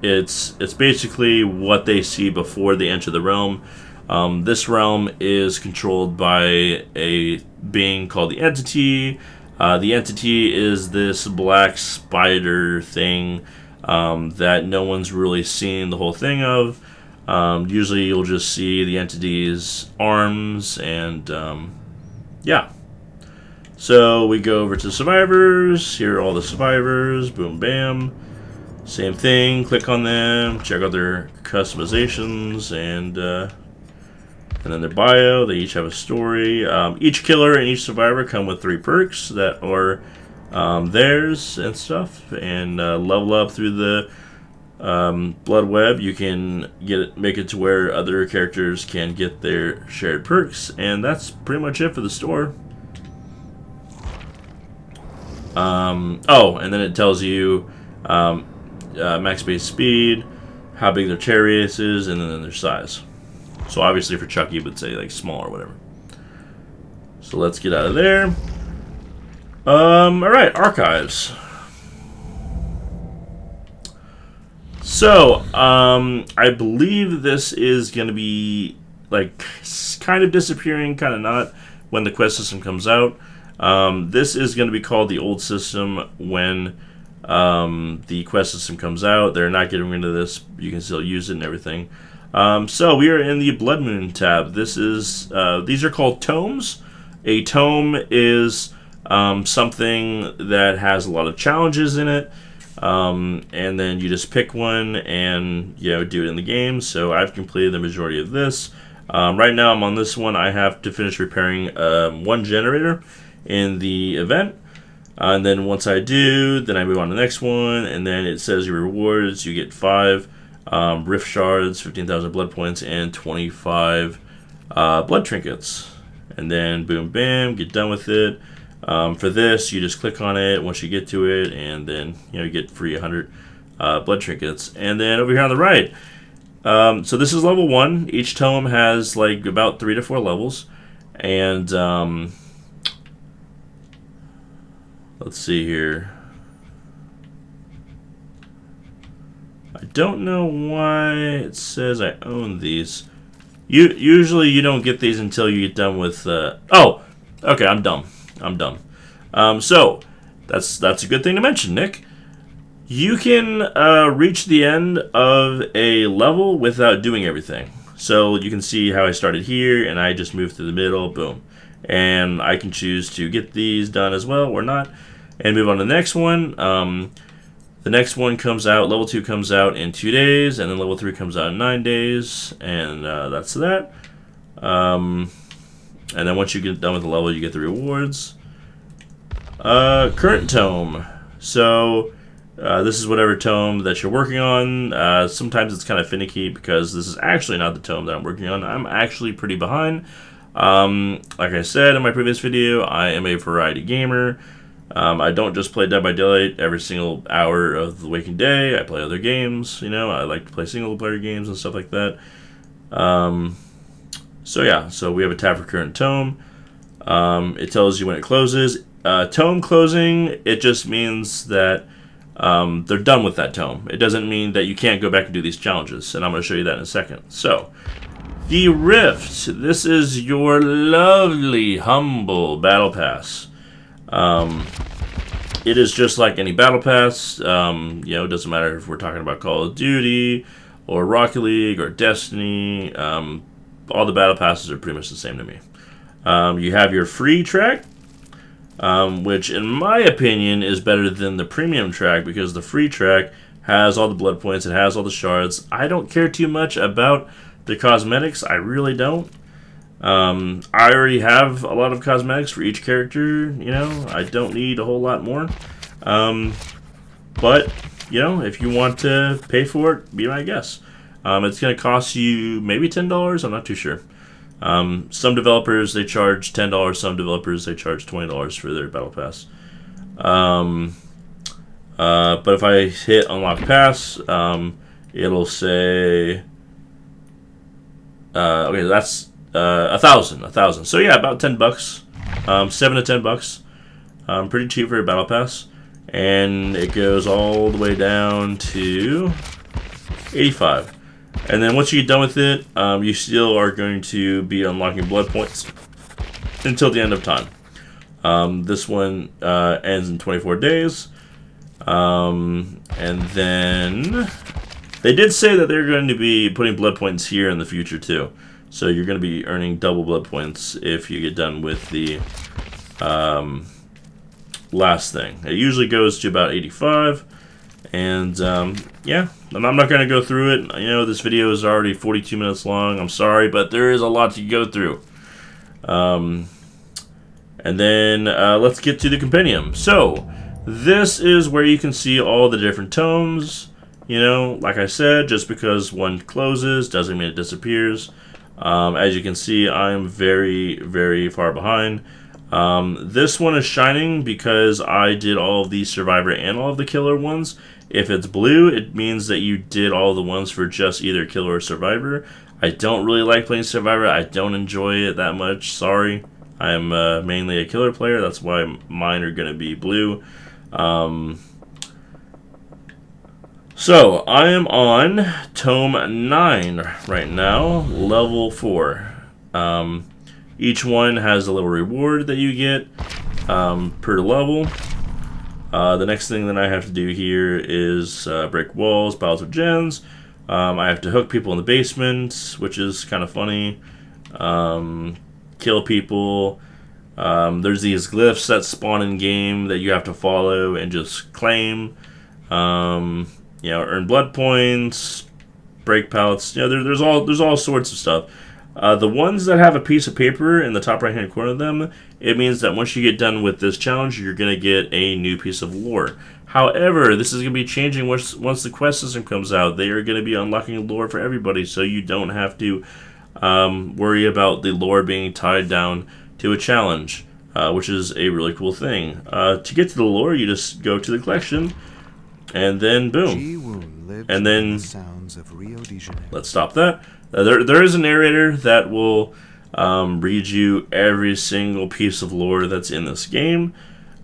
It's basically what they see before they enter the realm. This realm is controlled by a being called the Entity. The Entity is this black spider thing that no one's really seen the whole thing of. Usually you'll just see the Entity's arms, and yeah. So we go over to survivors. Here are all the survivors. Boom, bam. Same thing. Click on them. Check out their customizations, and then their bio. They each have a story. Each killer and each survivor come with 3 perks that are theirs and stuff. And level up through the blood web. You can make it to where other characters can get their shared perks. And that's pretty much it for the store. And then it tells you max base speed, how big their chariot is, and then their size. So obviously for Chucky, it would say small or whatever. So let's get out of there. Alright, archives. So, I believe this is going to be kind of disappearing, kind of not, when the quest system comes out. This is going to be called the old system when the quest system comes out. They're not getting rid of this. You can still use it and everything. So we are in the Blood Moon tab. This is these are called tomes. A tome is something that has a lot of challenges in it, and then you just pick one and do it in the game. So I've completed the majority of this. Right now I'm on this one. I have to finish repairing 1 generator in the event. And then once I do, then I move on to the next one, and then it says your rewards. You get 5 rift shards, 15,000 blood points, and 25 blood trinkets. And then boom, bam, get done with it. For this, you just click on it once you get to it, and then you get free 100 blood trinkets. And then over here on the right, so this is level 1. Each tome has about 3 to 4 levels, and let's see here. I don't know why it says I own these. Usually you don't get these until you get done with. Oh, okay. I'm dumb. So that's a good thing to mention, Nick. You can reach the end of a level without doing everything. So you can see how I started here, and I just moved to the middle. Boom. and I can choose to get these done as well or not, and move on to the next one. The next one comes out, level 2 comes out in 2 days, and then level 3 comes out in 9 days, and that's that. And then once you get done with the level, you get the rewards. Current tome. So this is whatever tome that you're working on. Sometimes it's kind of finicky because this is actually not the tome that I'm working on. I'm actually pretty behind. Like I said in my previous video, I am a variety gamer. I don't just play Dead by Daylight every single hour of the waking day. I play other games, you know. I like to play single player games and stuff like that. So yeah, so we have a tab for current tome. It tells you when it closes. Tome closing, it just means that they're done with that tome. It doesn't mean that you can't go back and do these challenges, and I'm going to show you that in a second. So, the Rift. This is your lovely, humble battle pass. It is just like any battle pass. You know, it doesn't matter if we're talking about Call of Duty or Rocket League or Destiny. All the battle passes are pretty much the same to me. You have your free track, which in my opinion is better than the premium track because the free track has all the blood points, it has all the shards. I don't care too much about the cosmetics, I really don't. I already have a lot of cosmetics for each character, you know, I don't need a whole lot more. But, you know, if you want to pay for it, be my guest. It's going to cost you maybe $10, I'm not too sure. Some developers, they charge $10, some developers, they charge $20 for their battle pass. But if I hit unlock pass, it'll say, okay, that's 1,000. So yeah, about $10, $7 to $10. Pretty cheap for a battle pass, and it goes all the way down to 85. And then once you get done with it, you still are going to be unlocking blood points until the end of time. This one ends in 24 days. And then they did say that they're going to be putting blood points here in the future too. So you're going to be earning double blood points if you get done with the last thing. It usually goes to about 85. And yeah, I'm not going to go through it. You know, this video is already 42 minutes long. I'm sorry, but there is a lot to go through. And then let's get to the compendium. So this is where you can see all the different tomes. You know, like I said, just because one closes doesn't mean it disappears. As you can see, I'm very, very far behind. This one is shining because I did all of the Survivor and all of the Killer ones. If it's blue, it means that you did all the ones for just either Killer or Survivor. I don't really like playing Survivor. I don't enjoy it that much. Sorry. I'm mainly a Killer player. That's why mine are going to be blue. So, I am on Tome 9 right now, Level 4. Each one has a little reward that you get per level. The next thing that I have to do here is break walls, piles of gens. I have to hook people in the basement, which is kind of funny. Kill people. There's these glyphs that spawn in game that you have to follow and just claim. You know, earn blood points, break pallets. You know, there's all sorts of stuff. The ones that have a piece of paper in the top right hand corner of them, it means that once you get done with this challenge, you're going to get a new piece of lore. However, this is going to be changing once the quest system comes out. They are going to be unlocking lore for everybody, so you don't have to worry about the lore being tied down to a challenge, which is a really cool thing. To get to the lore, you just go to the collection, and then boom. And then, let's stop that. There is a narrator that will read you every single piece of lore that's in this game.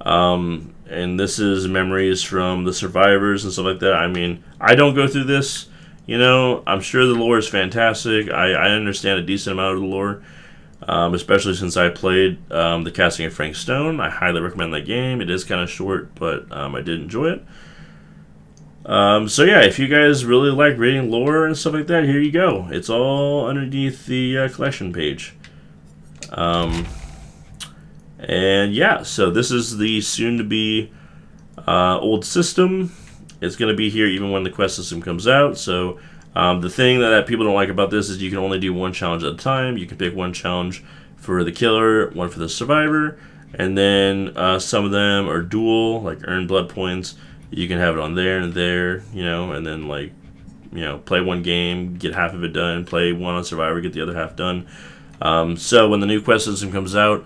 And this is memories from the survivors and stuff like that. I mean, I don't go through this. You know, I'm sure the lore is fantastic. I understand a decent amount of the lore, especially since I played The Casting of Frank Stone. I highly recommend that game. It is kind of short, but I did enjoy it. So yeah, if you guys really like reading lore and stuff like that, here you go. It's all underneath the collection page. And yeah, so this is the soon-to-be old system. It's going to be here even when the quest system comes out. So the thing that people don't like about this is you can only do one challenge at a time. You can pick one challenge for the killer, one for the survivor, and then some of them are dual, like earn blood points. You can have it on there and there, and then like, play one game, get half of it done, play one on survivor, get the other half done. So when the new quest system comes out,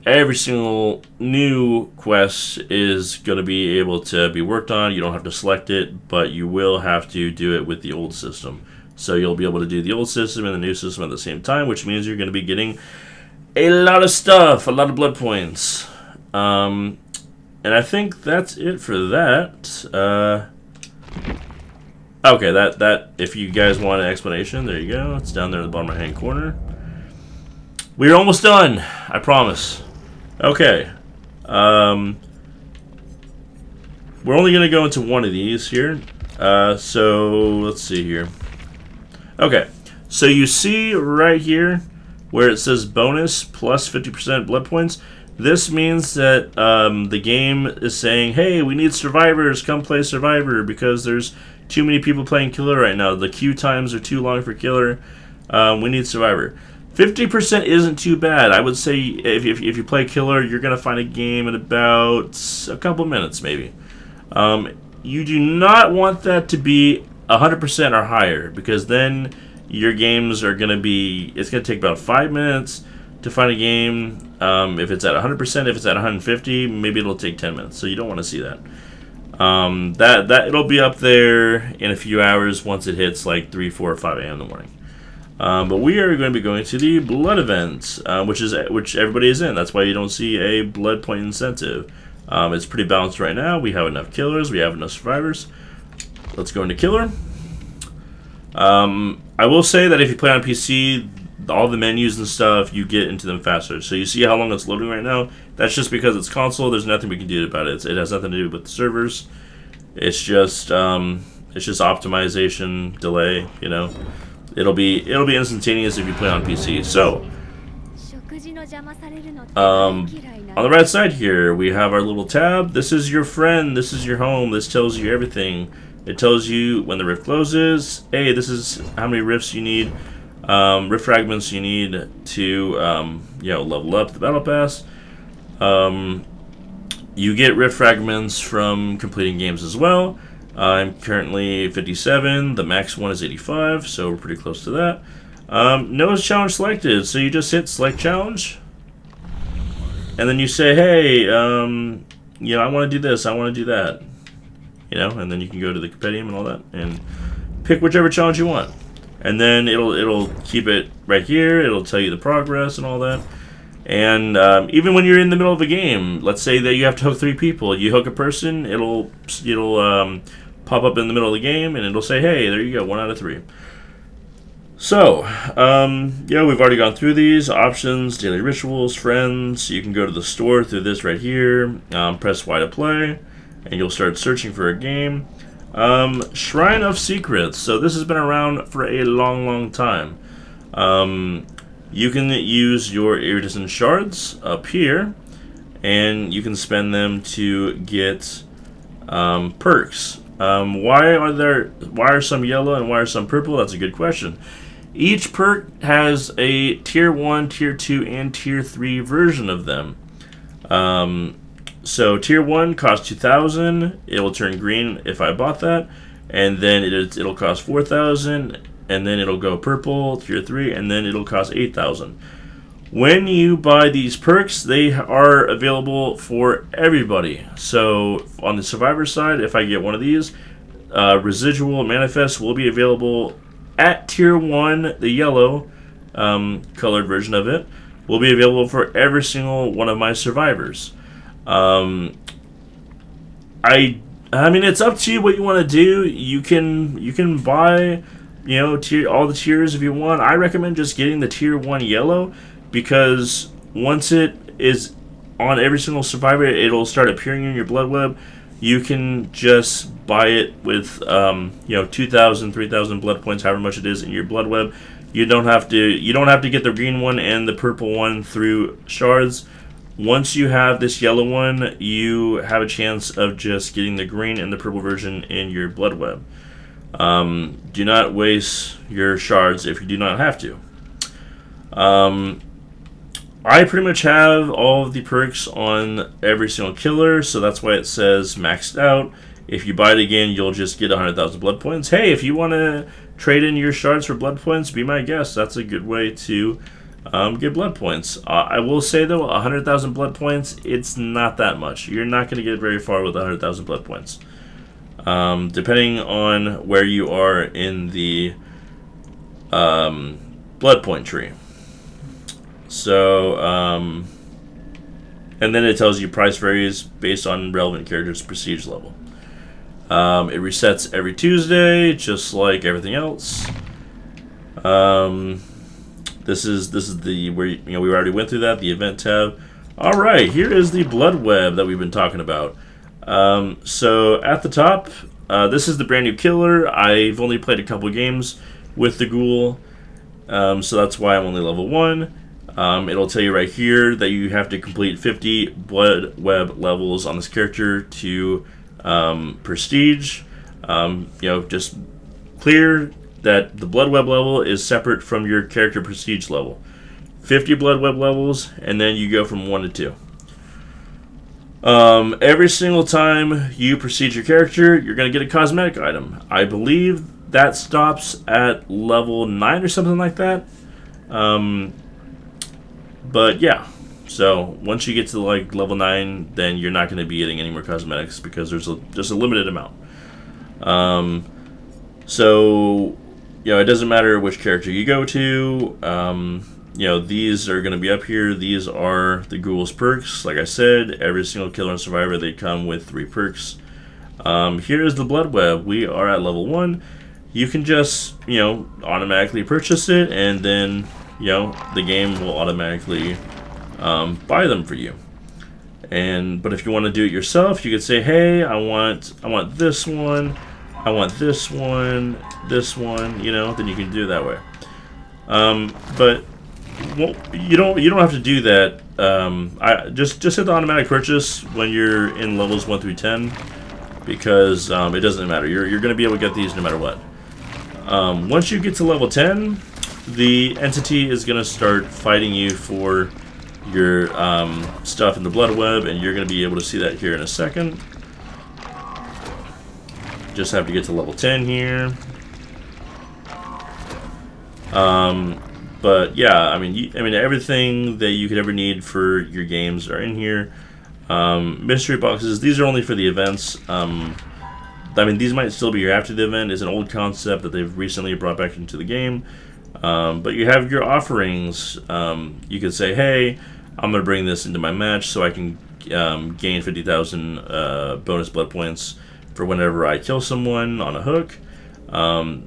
every single new quest is going to be able to be worked on. You don't have to select it, but you will have to do it with the old system. So you'll be able to do the old system and the new system at the same time, which means you're going to be getting a lot of stuff, a lot of blood points. And I think that's it for that. Okay, that if you guys want an explanation, there you go. It's down there in the bottom right-hand corner. We're almost done, I promise. Okay. We're only going to go into one of these here. So, let's see here. Okay. So, you see right here where it says bonus plus 50% blood points. This means that the game is saying, hey, we need survivors. Come play survivor because there's too many people playing killer right now. The queue times are too long for killer. We need survivor. 50% isn't too bad. I would say if you play killer, you're going to find a game in about a couple minutes, maybe. You do not want that to be 100% or higher, because then your games are going to be... It's going to take about 5 minutes to find a game. If it's at 100%, if it's at 150, maybe it'll take 10 minutes. So you don't want to see that. That it'll be up there in a few hours once it hits like 3, 4, or 5 a.m. in the morning. But we are going to be going to the blood event, which everybody is in. That's why you don't see a blood point incentive. It's pretty balanced right now. We have enough killers. We have enough survivors. Let's go into killer. I will say that if you play on PC, all the menus and stuff, you get into them faster. So you see how long it's loading right now? That's just because it's console. There's nothing we can do about it. It has nothing to do with the servers. It's just optimization delay, It'll be instantaneous if you play on PC. So, on the right side here, we have our little tab. This is your friend. This is your home. This tells you everything. It tells you when the rift closes. Hey, this is how many rifts you need, rift fragments you need to, level up the battle pass. You get rift fragments from completing games as well. I'm currently 57. The max one is 85, so we're pretty close to that. No challenge selected, so you just hit select challenge, and then you say, hey, I want to do this, I want to do that, and then you can go to the compendium and all that, and pick whichever challenge you want, and then it'll keep it right here. It'll tell you the progress and all that. And even when you're in the middle of a game, let's say that you have to hook 3 people, you hook a person, it'll pop up in the middle of the game, and it'll say, hey, there you go, 1 out of 3. So, we've already gone through these options, daily rituals, friends. You can go to the store through this right here, press Y to play, and you'll start searching for a game. Shrine of Secrets. So this has been around for a long, long time. You can use your iridescent shards up here, and you can spend them to get perks. Why are some yellow and why are some purple? That's a good question. Each perk has a tier 1, tier 2, and tier 3 version of them. So tier 1 costs 2,000. It will turn green if I bought that, and then it'll cost 4,000, and then it'll go purple, tier 3, and then it'll cost 8,000. When you buy these perks, they are available for everybody. So on the survivor side, if I get one of these, residual manifest will be available at tier 1, the yellow colored version of it will be available for every single one of my survivors. I mean, it's up to you what you want to do. You can buy, all the tiers if you want. I recommend just getting the tier 1 yellow, because once it is on every single survivor, it'll start appearing in your blood web. You can just buy it with 2,000, 3,000 blood points, however much it is in your blood web. You don't have to get the green one and the purple one through shards. Once you have this yellow one, you have a chance of just getting the green and the purple version in your blood web. Do not waste your shards if you do not have to. I pretty much have all of the perks on every single killer, so that's why it says maxed out. If you buy it again, you'll just get 100,000 blood points. Hey, if you want to trade in your shards for blood points, be my guest. That's a good way to get blood points. I will say, though, 100,000 blood points, it's not that much. You're not going to get very far with 100,000 blood points. Depending on where you are in the blood point tree. So, and then it tells you price varies based on relevant character's prestige level. It resets every Tuesday, just like everything else. This is the where we already went through that, the event tab. All right, here is the blood web that we've been talking about. So at the top, this is the brand new killer. I've only played a couple games with the ghoul, so that's why I'm only level 1. It'll tell you right here that you have to complete 50 blood web levels on this character to prestige. Just clear that the blood web level is separate from your character prestige level. 50 blood web levels, and then you go from 1 to 2. Every single time you prestige your character, you're going to get a cosmetic item. I believe that stops at level 9 or something like that. But yeah, so once you get to like level 9, then you're not going to be getting any more cosmetics because there's just a limited amount. So it doesn't matter which character you go to. These are going to be up here. These are the ghoul's perks. Like I said, every single killer and survivor, they come with 3 perks. Here is the blood web. We are at level 1. You can just automatically purchase it, and then the game will automatically buy them for you. But if you want to do it yourself, you could say, hey, I want this one, I want this one, then you can do it that way. But you don't have to do that. I just hit the automatic purchase when you're in levels 1 through 10, because it doesn't matter. You're going to be able to get these no matter what. Once you get to level 10, the entity is going to start fighting you for your stuff in the blood web, and you're going to be able to see that here in a second. Just have to get to level 10 here. But yeah, I mean everything that you could ever need for your games are in here. Mystery boxes, these are only for the events. These might still be here after the event. It's an old concept that they've recently brought back into the game. But you have your offerings. You could say, hey, I'm going to bring this into my match so I can gain 50,000 bonus blood points for whenever I kill someone on a hook.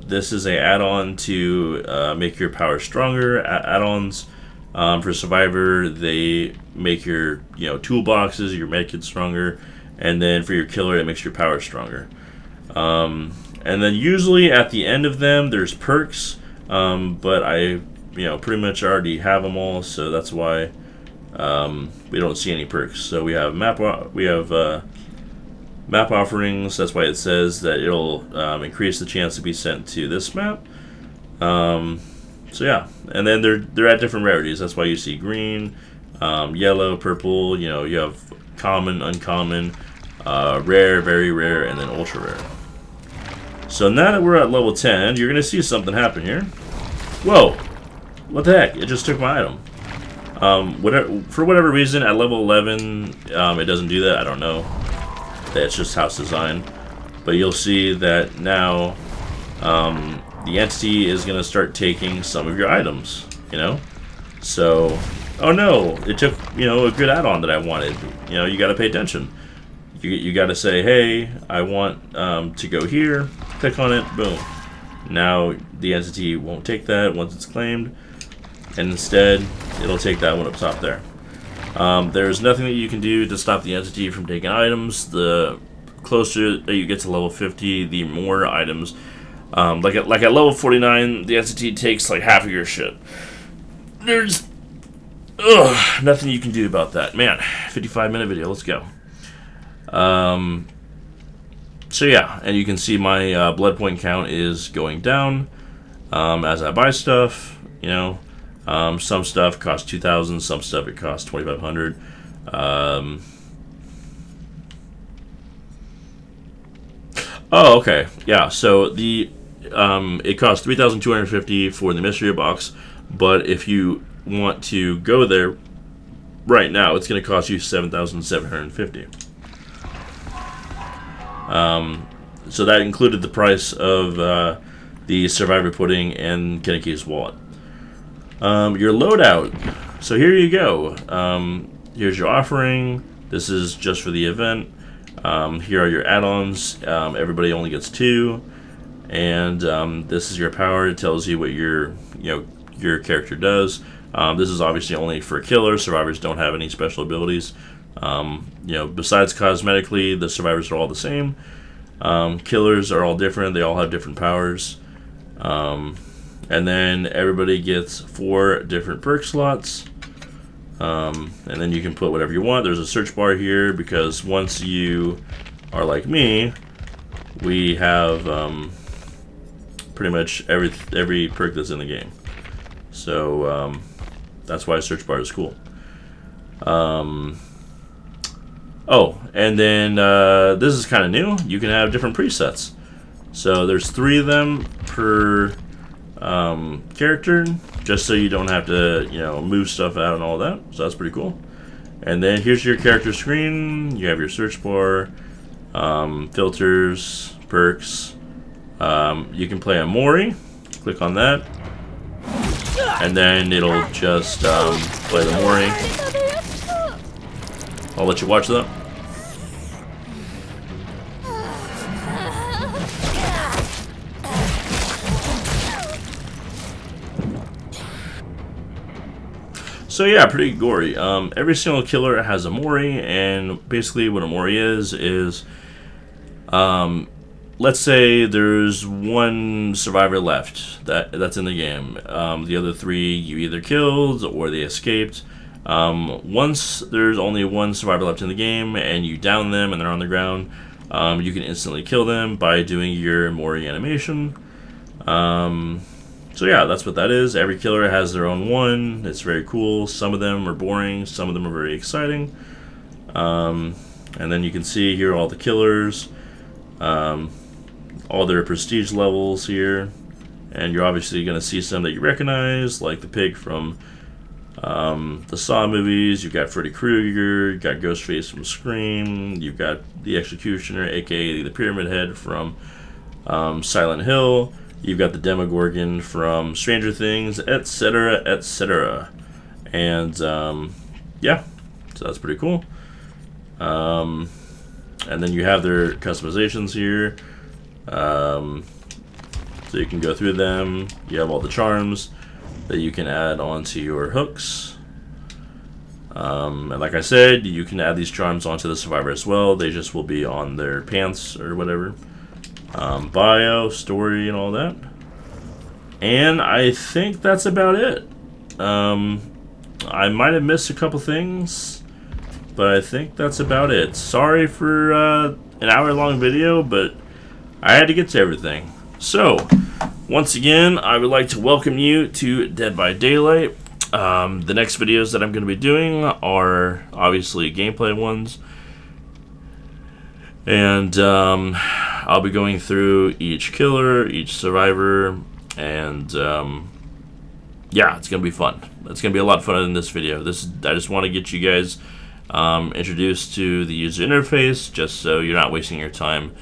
This is a add-on to make your power stronger. Add-ons for Survivor, they make your toolboxes, your medkit stronger, and then for your killer, it makes your power stronger. And then usually at the end of them, there's perks. But I, pretty much already have them all, so that's why we don't see any perks. So we have map offerings. That's why it says that it'll increase the chance to be sent to this map. So yeah, and then they're at different rarities. That's why you see green, yellow, purple. You have common, uncommon, rare, very rare, and then ultra rare. So now that we're at level 10, you're going to see something happen here. Whoa! What the heck? It just took my item. For whatever reason, at level 11, it doesn't do that. I don't know. That's just house design. But you'll see that now the entity is going to start taking some of your items, So, oh no, it took, a good add-on that I wanted. You got to pay attention. You got to say, hey, I want to go here. Click on it, boom. Now the entity won't take that once it's claimed, and instead it'll take that one up top there. There's nothing that you can do to stop the entity from taking items. The closer that you get to level 50, the more items Like at level 49, the entity takes like half of your shit. There's nothing you can do about that. Man, 55-minute video. Let's go. So yeah, and you can see my blood point count is going down as I buy stuff. You know, some stuff costs 2,000, some stuff it costs 2,500. Oh, okay, yeah. So the it costs 3,250 for the mystery box, but if you want to go there right now, it's going to cost you 7,750. So that included the price of the survivor pudding and Keneki's wallet. Your loadout. So here you go. Here's your offering. This is just for the event. Here are your add-ons. Everybody only gets 2, and this is your power. It tells you what your character does. This is obviously only for killers. Survivors don't have any special abilities. Besides cosmetically, the survivors are all the same. Killers are all different. They all have different powers. And then everybody gets 4 different perk slots. And then you can put whatever you want. There's a search bar here because once you are like me, we have pretty much every perk that's in the game. So that's why a search bar is cool. Oh, and then this is kind of new. You can have different presets. So there's 3 of them per character, just so you don't have to, move stuff out and all that. So that's pretty cool. And then here's your character screen. You have your search bar, filters, perks. You can play a Mori. Click on that, and then it'll just play the Mori. I'll let you watch that. So yeah, pretty gory. Every single killer has a Mori, and basically what a Mori is let's say there's 1 survivor left that's in the game. The other 3 you either killed or they escaped. Once there's only 1 survivor left in the game and you down them and they're on the ground, you can instantly kill them by doing your Mori animation. So yeah, that's what that is. Every killer has their own one. It's very cool. Some of them are boring. Some of them are very exciting. And then you can see here all the killers, all their prestige levels here. And you're obviously going to see some that you recognize, like the pig from the Saw movies. You've got Freddy Krueger. You've got Ghostface from Scream. You've got the Executioner, aka the Pyramid Head from Silent Hill. You've got the Demogorgon from Stranger Things, etc., etc. And yeah, so that's pretty cool. And then you have their customizations here. So you can go through them. You have all the charms that you can add onto your hooks. And like I said, you can add these charms onto the survivor as well. They just will be on their pants or whatever. Bio, story, and all that. And I think that's about it. I might have missed a couple things, but I think that's about it. Sorry for an hour-long video, but I had to get to everything. So, once again, I would like to welcome you to Dead by Daylight. The next videos that I'm going to be doing are obviously gameplay ones. And I'll be going through each killer, each survivor, and yeah, it's going to be fun. It's going to be a lot of fun in this video. I just want to get you guys introduced to the user interface, just so you're not wasting your time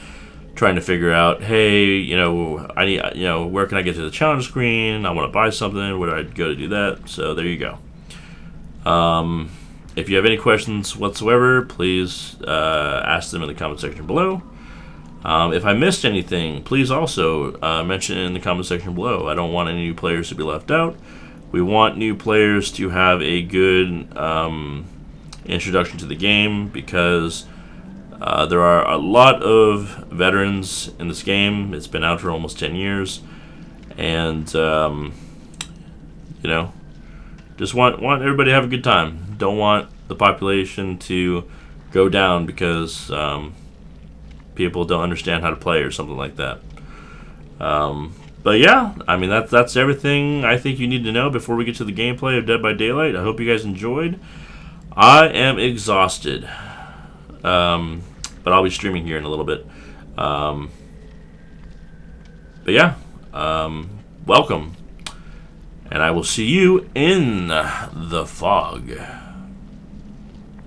trying to figure out, hey, I need, where can I get to the challenge screen? I want to buy something. Where do I go to do that? So there you go. If you have any questions whatsoever, please ask them in the comment section below. If I missed anything, please also mention it in the comment section below. I don't want any new players to be left out. We want new players to have a good introduction to the game, because There are a lot of veterans in this game. It's been out for almost 10 years. And, you know, just want everybody to have a good time. Don't want the population to go down because people don't understand how to play or something like that. But yeah, I mean that's everything I think you need to know before we get to the gameplay of Dead by Daylight. I hope you guys enjoyed. I am exhausted, but I'll be streaming here in a little bit. But yeah, welcome, and I will see you in the fog.